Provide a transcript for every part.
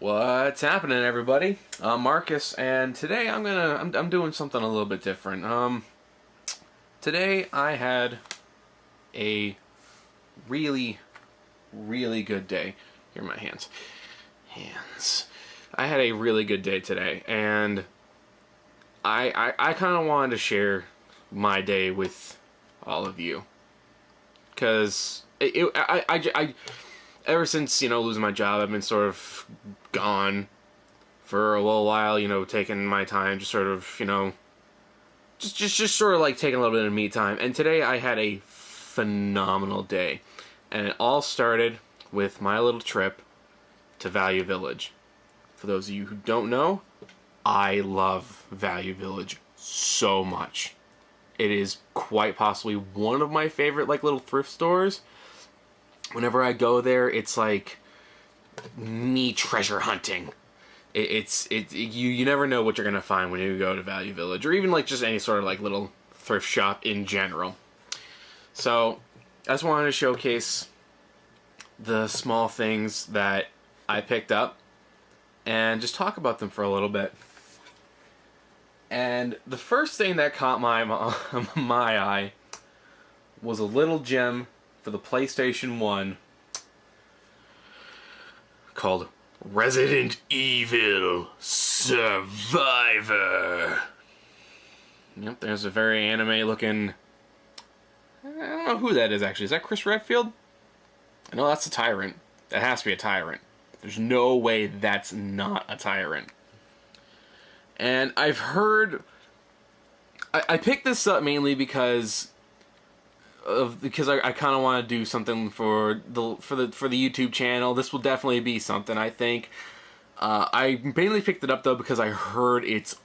What's happening, everybody? I'm Marcus, and today I'm doing something a little bit different. Today I had a really good day. Here are my hands. I had a really good day today, and I kind of wanted to share my day with all of you, because I ever since, losing my job, I've been sort of gone for a little while, taking my time, just sort of, just sort of like taking a little bit of me time. And today I had a phenomenal day. And it all started with my little trip to Value Village. For those of you who don't know, I love Value Village so much. It is quite possibly one of my favorite, little thrift stores. Whenever I go there, it's like me treasure hunting. You never know what you're gonna find when you go to Value Village, or even just any sort of little thrift shop in general. So I just wanted to showcase the small things that I picked up and just talk about them for a little bit. And the first thing that caught my eye was a little gem for the PlayStation 1 called Resident Evil Survivor. Yep, there's a very anime looking... I don't know who that is, actually. Is that Chris Redfield? No, that's a tyrant. That has to be a tyrant. There's no way that's not a tyrant. And I've heard... I picked this up mainly because I kind of want to do something for the YouTube channel. This will definitely be something, I think. I mainly picked it up though because I heard it's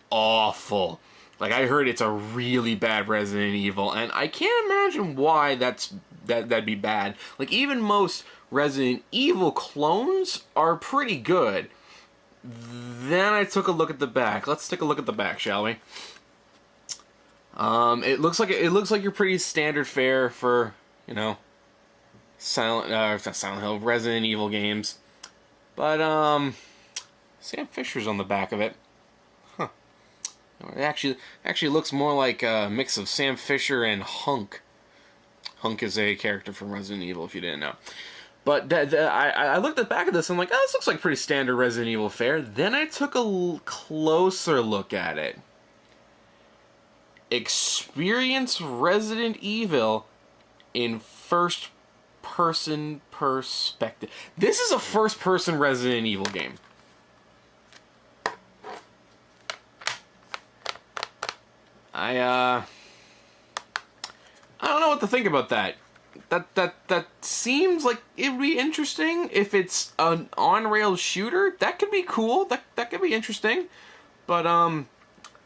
awful. I heard it's a really bad Resident Evil, and I can't imagine why that'd be bad. Even most Resident Evil clones are pretty good. Then I took a look at the back. Let's take a look at the back, shall we? It looks like your pretty standard fare for, not Silent Hill, Resident Evil games. But, Sam Fisher's on the back of it. Huh. It actually looks more like a mix of Sam Fisher and Hunk. Hunk is a character from Resident Evil, if you didn't know. But I looked at the back of this and I'm like, oh, this looks like pretty standard Resident Evil fare. Then I took a closer look at it. Experience Resident Evil in first-person perspective. This is a first-person Resident Evil game. I don't know what to think about that. That seems like it would be interesting if it's an on-rails shooter. That could be cool. That could be interesting. But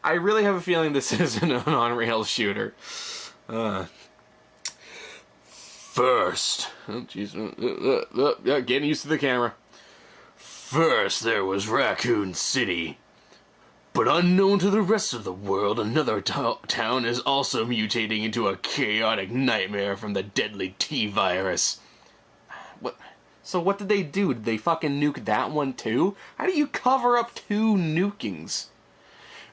I really have a feeling this isn't an on-rails shooter. First, oh jeez, getting used to the camera. First, there was Raccoon City, but unknown to the rest of the world, another town is also mutating into a chaotic nightmare from the deadly T-virus. What? So what did they do? Did they fucking nuke that one too? How do you cover up two nukings?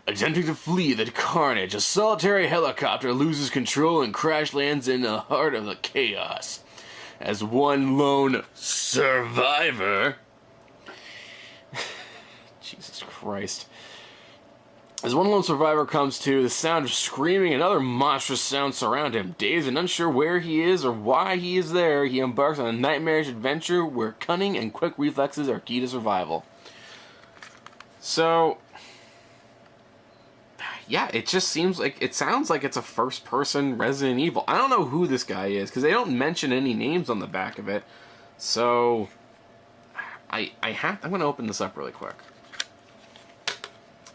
Attempting to flee the carnage, a solitary helicopter loses control and crash lands in the heart of the chaos. As one lone survivor... Jesus Christ. As one lone survivor comes to, the sound of screaming and other monstrous sounds surround him. Dazed and unsure where he is or why he is there, he embarks on a nightmarish adventure where cunning and quick reflexes are key to survival. So... yeah, it just sounds like it's a first-person Resident Evil. I don't know who this guy is, because they don't mention any names on the back of it. So, I'm going to open this up really quick.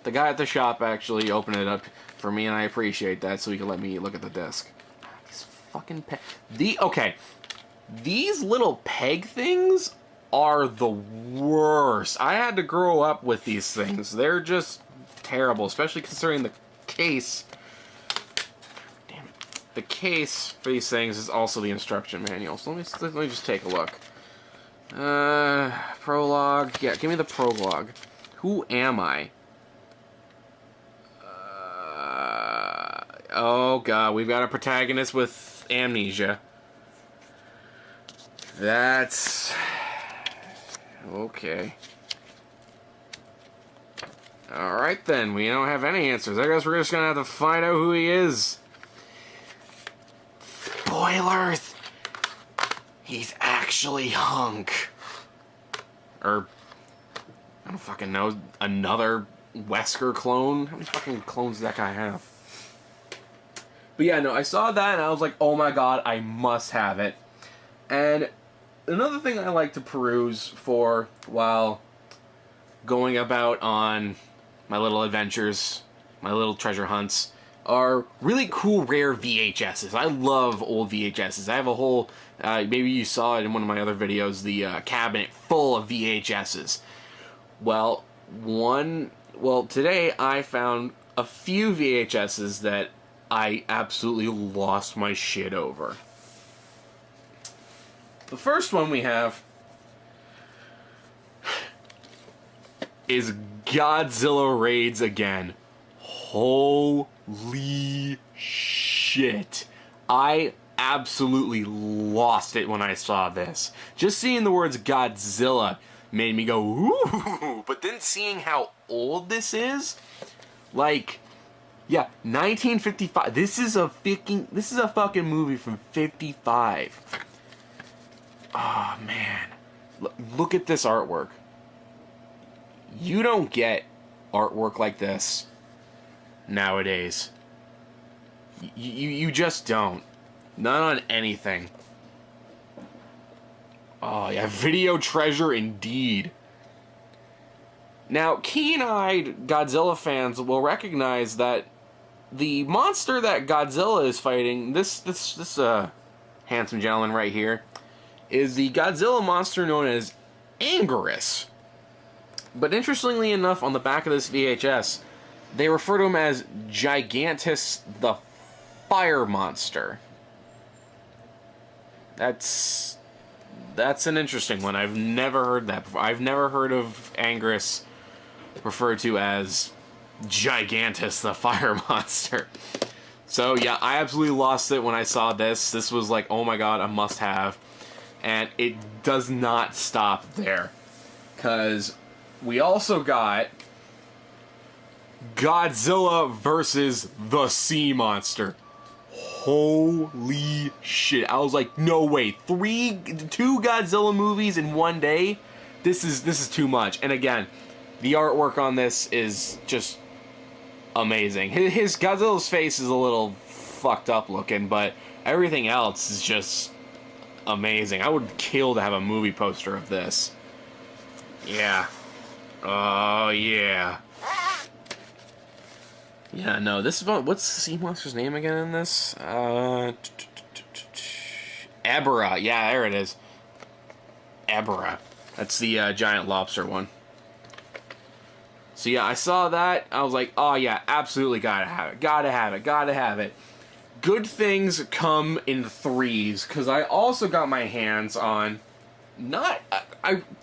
The guy at the shop actually opened it up for me, and I appreciate that, so he can let me look at the disc. These fucking okay, these little peg things are the worst. I had to grow up with these things. They're just... terrible, especially considering the case. Damn it. The case for these things is also the instruction manual. So let me just take a look. Prologue. prologue. Yeah, give me the prologue. Who am I? Oh god, we've got a protagonist with amnesia. That's... okay. Alright then, we don't have any answers. I guess we're just gonna have to find out who he is. Spoilers! He's actually Hunk. Or, I don't fucking know, another Wesker clone? How many fucking clones does that guy have? But yeah, no, I saw that and I was like, oh my god, I must have it. And another thing I like to peruse for while going about on my little adventures, my little treasure hunts, are really cool rare VHSs. I love old VHSs. I have a whole, maybe you saw it in one of my other videos, the cabinet full of VHSs. Well, today I found a few VHSs that I absolutely lost my shit over. The first one we have is Godzilla Raids Again. Holy shit. I absolutely lost it when I saw this. Just seeing the words Godzilla made me go, ooh, but then seeing how old this is, like, yeah, 1955. This is a fucking movie from 55. Oh, man. Look at this artwork. You don't get artwork like this nowadays. You just don't. Not on anything. Oh, yeah, video treasure indeed. Now, keen-eyed Godzilla fans will recognize that the monster that Godzilla is fighting, this handsome gentleman right here, is the Godzilla monster known as Anguirus. But interestingly enough, on the back of this VHS, they refer to him as Gigantus the Fire Monster. That's an interesting one. I've never heard that before. I've never heard of Anguirus referred to as Gigantus the Fire Monster. So yeah, I absolutely lost it when I saw this. This was like, oh my god, a must-have. And it does not stop there. Because we also got Godzilla versus the Sea Monster. Holy shit. I was like, no way. Two Godzilla movies in one day? This is too much. And again, the artwork on this is just amazing. His Godzilla's face is a little fucked up looking, but everything else is just amazing. I would kill to have a movie poster of this. Yeah. Oh, yeah. Yeah, no, this is about... what's the sea monster's name again in this? Ebra. Yeah, there it is. Ebra. That's the giant lobster one. So yeah, I saw that. I was like, oh yeah, absolutely gotta have it. Gotta have it. Gotta have it. Good things come in threes, because I also got my hands on...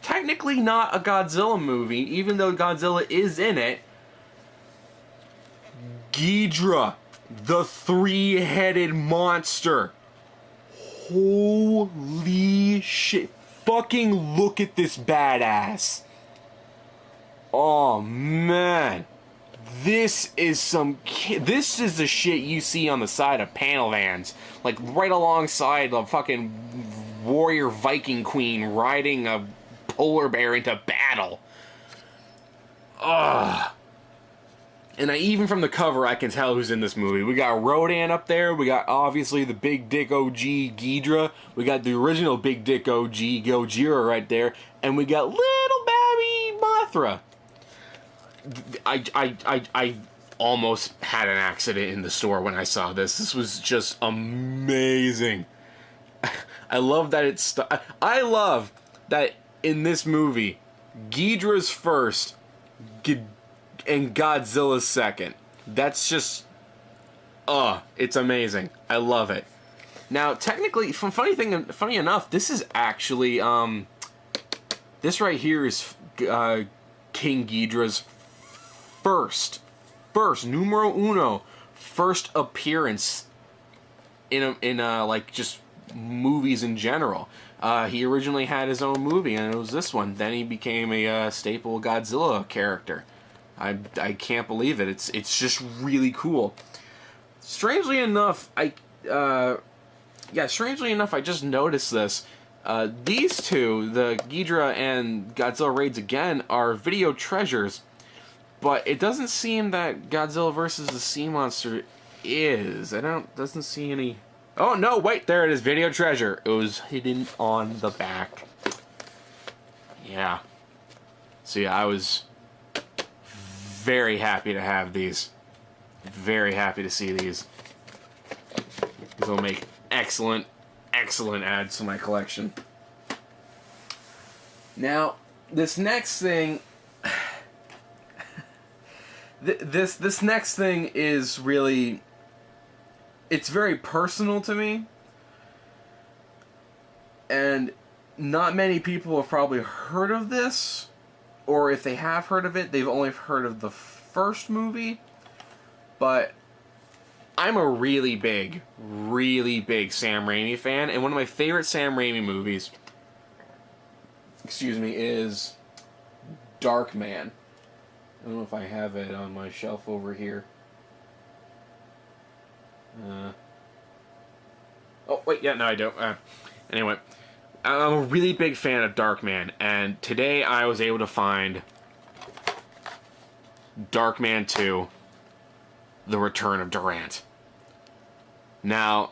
technically not a Godzilla movie, even though Godzilla is in it. Ghidra, the three-headed monster. Holy shit. Fucking look at this badass. Oh, man. This is the shit you see on the side of panel vans. Like, right alongside the fucking warrior Viking queen riding a polar bear into battle. Ugh. And even from the cover, I can tell who's in this movie. We got Rodan up there. We got, obviously, the Big Dick OG Ghidra. We got the original Big Dick OG Gojira right there. And we got little baby Mothra. I almost had an accident in the store when I saw this. This was just amazing. I love that I love that in this movie, Ghidra's first and Godzilla's second. That's just... it's amazing. I love it. Now, technically, funny enough, this is actually, this right here is King Ghidorah's first numero uno first appearance in like just movies in general. He originally had his own movie, and it was this one. Then he became a staple Godzilla character. I can't believe it. It's just really cool. Strangely enough, I just noticed this. These two, the Ghidorah and Godzilla Raids Again, are video treasures, but it doesn't seem that Godzilla vs. the Sea Monster is. Doesn't see any... Oh, no, wait, there it is, video treasure. It was hidden on the back. Yeah. So yeah, I was very happy to have these. Very happy to see these. These will make excellent adds to my collection. Now, this next thing... this next thing is really... It's very personal to me. And not many people have probably heard of this. Or if they have heard of it, they've only heard of the first movie. But I'm a really big Sam Raimi fan. And one of my favorite Sam Raimi movies, is Darkman. I don't know if I have it on my shelf over here. Oh, wait, yeah, no, I don't. Anyway, I'm a really big fan of Darkman, and today I was able to find Darkman 2, The Return of Durant. Now,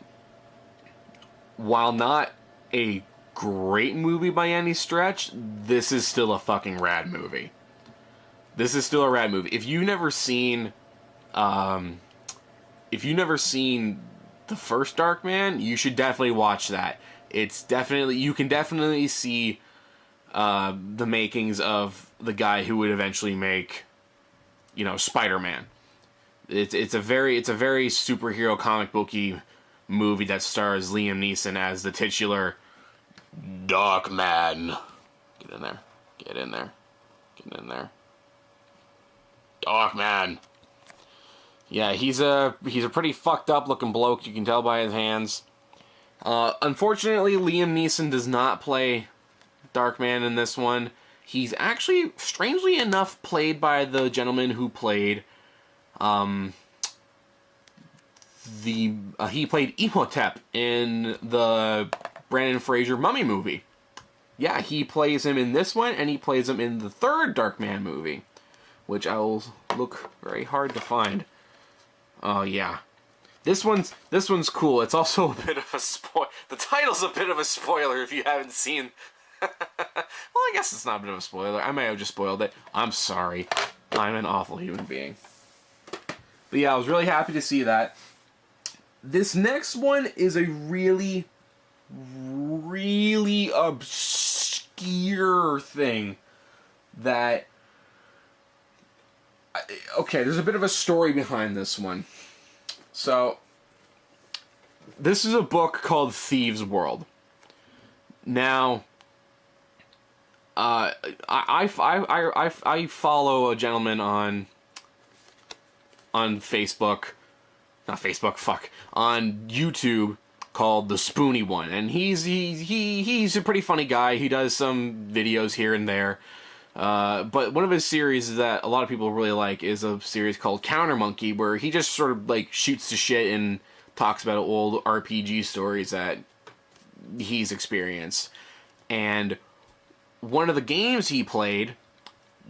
while not a great movie by any stretch, this is still a fucking rad movie. This is still a rad movie. If you've never seen the first Darkman, you should definitely watch that. You can definitely see the makings of the guy who would eventually make, Spider-Man. It's a very superhero comic booky movie that stars Liam Neeson as the titular Darkman. Get in there. Get in there. Get in there. Darkman. Yeah, he's a pretty fucked up looking bloke, you can tell by his hands. Unfortunately, Liam Neeson does not play Darkman in this one. He's actually, strangely enough, played by the gentleman who played, he played Imhotep in the Brandon Fraser Mummy movie. Yeah, he plays him in this one, and he plays him in the third Darkman movie, which I will look very hard to find. Oh, yeah. This one's cool. It's also a bit of a spoil. The title's a bit of a spoiler if you haven't seen... Well, I guess it's not a bit of a spoiler. I may have just spoiled it. I'm sorry. I'm an awful human being. But yeah, I was really happy to see that. This next one is a really obscure thing that... Okay, there's a bit of a story behind this one. So, this is a book called Thieves World. Now, I follow a gentleman on Facebook, not Facebook, fuck, on YouTube called The Spoony One, and he's a pretty funny guy. He does some videos here and there. But one of his series that a lot of people really like is a series called Counter Monkey, where he just sort of like shoots the shit and talks about old RPG stories that he's experienced. And one of the games he played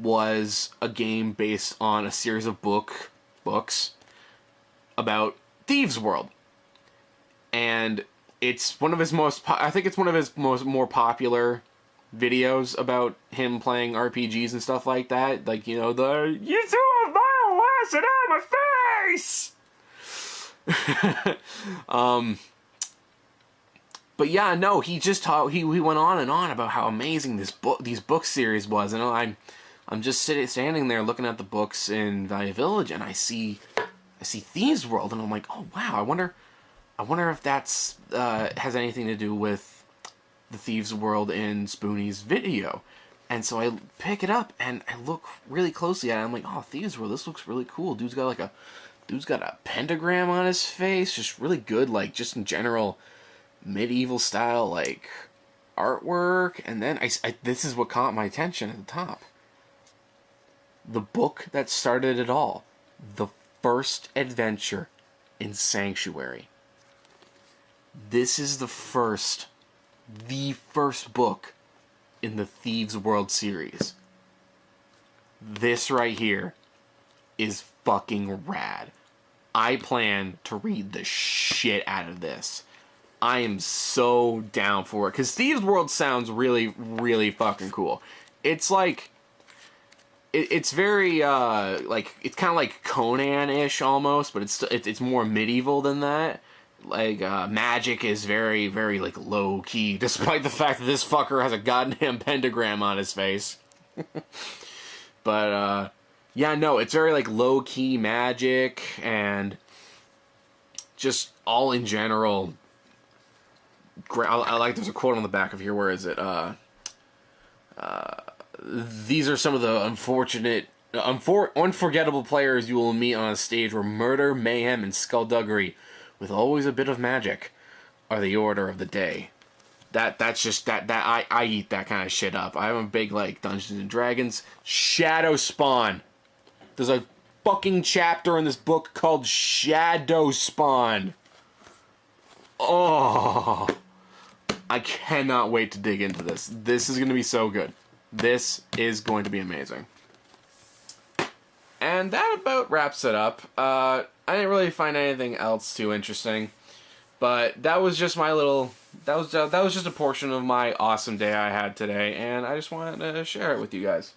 was a game based on a series of books about Thieves World. And it's one of his I think it's one of his more popular videos about him playing RPGs and stuff like that. Like, you threw a vial acid on my face! But yeah, no, he just he went on and on about how amazing these book series was, and I'm just standing there looking at the books in Value Village, and I see Thieves World, and I'm like, oh wow, I wonder if that's has anything to do with the Thieves World in Spoonie's video. And so I pick it up and I look really closely at it. I'm like, oh, Thieves World, this looks really cool. Dude's got a pentagram on his face. Just really good, like, just in general, medieval style, like, artwork. And then this is what caught my attention at the top. The book that started it all. The first adventure in Sanctuary. This is the first book in the Thieves World series. This right here is fucking rad. I plan to read the shit out of this. I am so down for it. Because Thieves World sounds really, really fucking cool. It's like... It's very, like... It's kind of like Conan-ish almost, but it's more medieval than that. Like, magic is very, very, like, low-key, despite the fact that this fucker has a goddamn pentagram on his face. But, yeah, no, it's very, like, low-key magic, and just all in general... I like, there's a quote on the back of here, where is it? These are some of the unforgettable players you will meet on a stage where murder, mayhem, and skullduggery, with always a bit of magic, are the order of the day. That's just I eat that kind of shit up. I'm a big, like, Dungeons and Dragons. Shadow Spawn. There's a fucking chapter in this book called Shadow Spawn. Oh, I cannot wait to dig into this. This is going to be so good. This is going to be amazing. And that about wraps it up. I didn't really find anything else too interesting, but that was just my little... That was just a portion of my awesome day I had today, and I just wanted to share it with you guys.